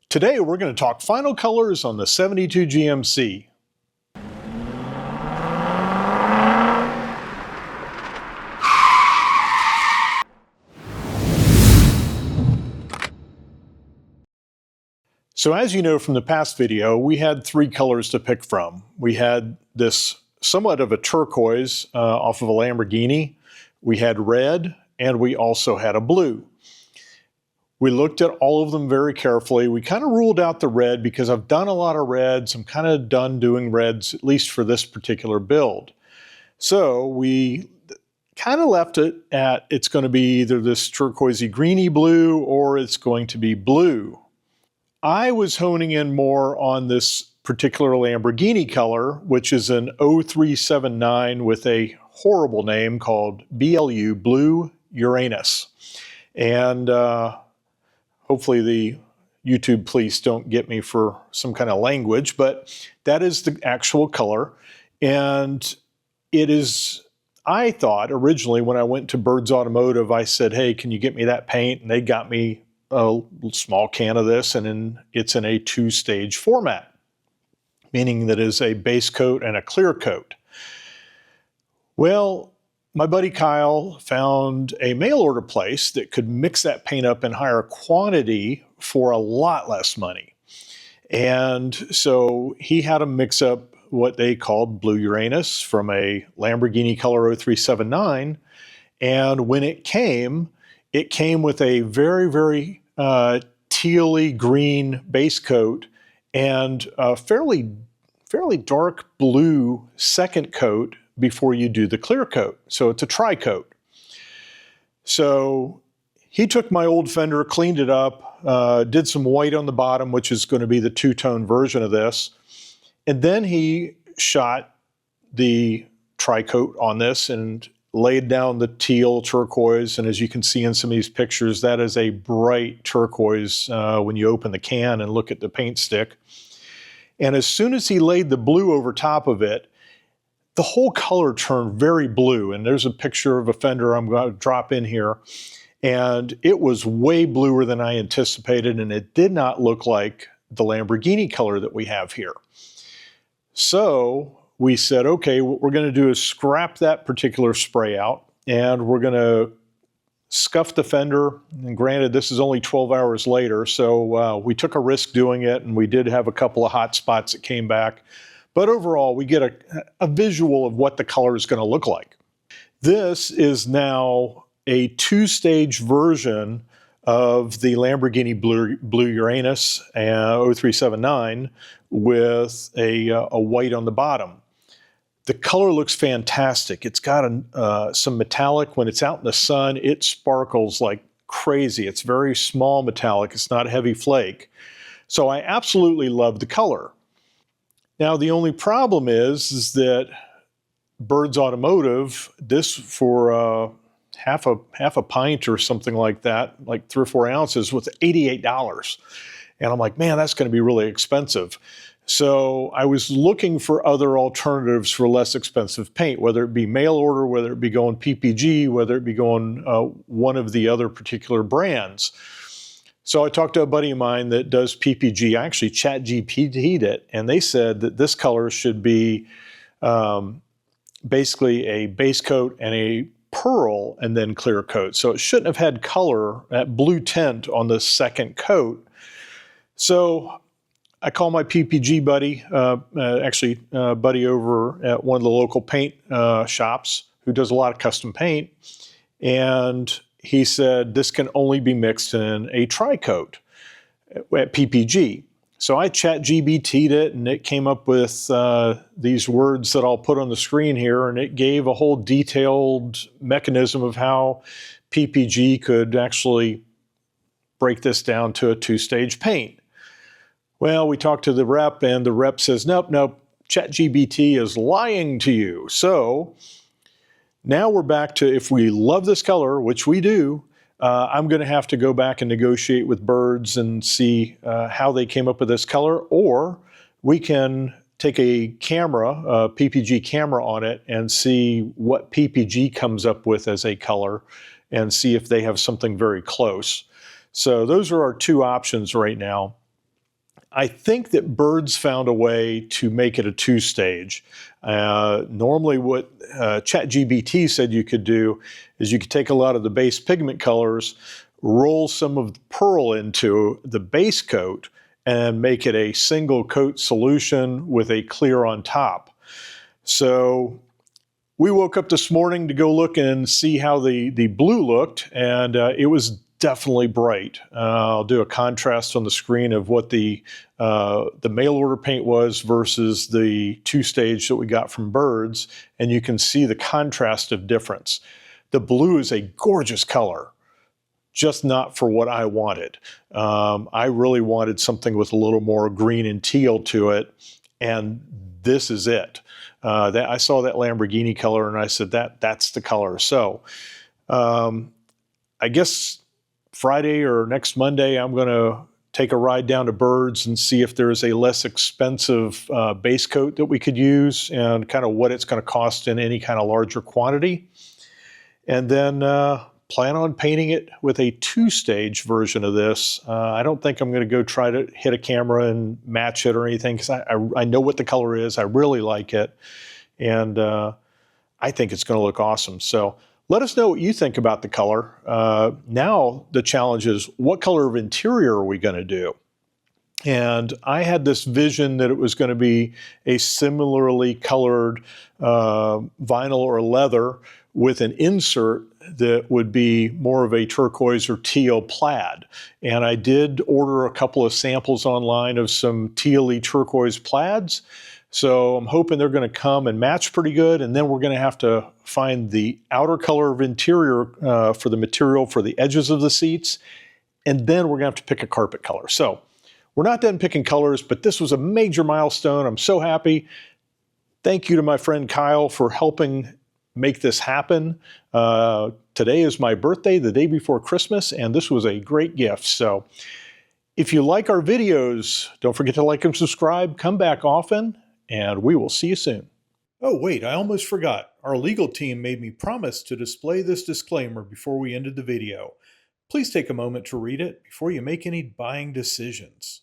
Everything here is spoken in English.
Today we're going to talk final colors on the 72 GMC. So as you know from the past video, we had three colors to pick from. We had this somewhat of a turquoise off of a Lamborghini, we had red, and we also had a blue. We looked at all of them very carefully. We kind of ruled out the red because I've done a lot of reds. I'm kind of done doing reds, at least for this particular build. So we kind of left it at it's going to be either this turquoisey greeny blue or it's going to be blue. I was honing in more on this particular Lamborghini color, which is an 0379 with a horrible name called Blu Uranus. And hopefully the YouTube police don't get me for some kind of language, but that is the actual color. And it is, I thought originally when I went to Bird's Automotive, I said, hey, can you get me that paint? And they got me a small can of this, and it's in a two-stage format, meaning that it is a base coat and a clear coat. Well, my buddy Kyle found a mail order place that could mix that paint up in higher quantity for a lot less money. And so he had to mix up what they called Blu Uranus from a Lamborghini color 0379. And when it came with a very, very tealy green base coat and a fairly dark blue second coat before you do the clear coat. So it's a tri-coat. So he took my old fender, cleaned it up, did some white on the bottom, which is going to be the two-tone version of this. And then he shot the tri-coat on this and laid down the teal turquoise. And as you can see in some of these pictures, that is a bright turquoise when you open the can and look at the paint stick. And as soon as he laid the blue over top of it, the whole color turned very blue. And there's a picture of a fender I'm going to drop in here. And it was way bluer than I anticipated, and it did not look like the Lamborghini color that we have here. So we said, okay, what we're going to do is scrap that particular spray out, and we're going to scuff the fender. And granted, this is only 12 hours later, so we took a risk doing it, and we did have a couple of hot spots that came back. But overall, we get a visual of what the color is going to look like. This is now a two-stage version of the Lamborghini Blu Uranus 0379 with a white on the bottom. The color looks fantastic. It's got some metallic. When it's out in the sun, it sparkles like crazy. It's very small metallic. It's not a heavy flake. So I absolutely love the color. Now, the only problem is that Bird's Automotive, this for half a pint or something like that, like 3 or 4 ounces, was $88. And I'm like, man, that's going to be really expensive. So I was looking for other alternatives for less expensive paint, whether it be mail order, whether it be going PPG, whether it be going one of the other particular brands. So I talked to a buddy of mine that does PPG. I actually ChatGPT'd it, and they said that this color should be basically a base coat and a pearl and then clear coat. So it shouldn't have had color, that blue tint on the second coat. So I call my PPG buddy, buddy over at one of the local paint shops who does a lot of custom paint, and he said this can only be mixed in a tri-coat at PPG. So I ChatGPT'd it, and it came up with these words that I'll put on the screen here, and it gave a whole detailed mechanism of how PPG could actually break this down to a two-stage paint. Well, we talked to the rep, and the rep says, nope, ChatGPT is lying to you. So now we're back to, if we love this color, which we do, I'm going to have to go back and negotiate with Birds and see how they came up with this color, or we can take a camera, a PPG camera on it, and see what PPG comes up with as a color and see if they have something very close. So those are our two options right now. I think that Birds found a way to make it a two-stage. Normally what ChatGPT said you could do is you could take a lot of the base pigment colors, roll some of the pearl into the base coat, and make it a single coat solution with a clear on top. So we woke up this morning to go look and see how the blue looked, and it was definitely bright. I'll do a contrast on the screen of what the mail order paint was versus the two-stage that we got from Birds, and you can see the contrast of difference. The blue is a gorgeous color, just not for what I wanted. I really wanted something with a little more green and teal to it, and this is it. I saw that Lamborghini color and I said, that's the color. So I guess Friday or next Monday, I'm going to take a ride down to Birds and see if there's a less expensive base coat that we could use and kind of what it's going to cost in any kind of larger quantity. And then plan on painting it with a two-stage version of this. I don't think I'm going to go try to hit a camera and match it or anything, because I know what the color is. I really like it, and I think it's going to look awesome. So let us know what you think about the color. Now the challenge is, what color of interior are we going to do? And I had this vision that it was going to be a similarly colored vinyl or leather with an insert that would be more of a turquoise or teal plaid. And I did order a couple of samples online of some teal-y turquoise plaids. So I'm hoping they're going to come and match pretty good. And then we're going to have to find the outer color of interior for the material for the edges of the seats. And then we're going to have to pick a carpet color. So we're not done picking colors, but this was a major milestone. I'm so happy. Thank you to my friend Kyle for helping make this happen. Today is my birthday, the day before Christmas, and this was a great gift. So if you like our videos, don't forget to like and subscribe. Come back often, and we will see you soon. Oh, wait, I almost forgot. Our legal team made me promise to display this disclaimer before we ended the video. Please take a moment to read it before you make any buying decisions.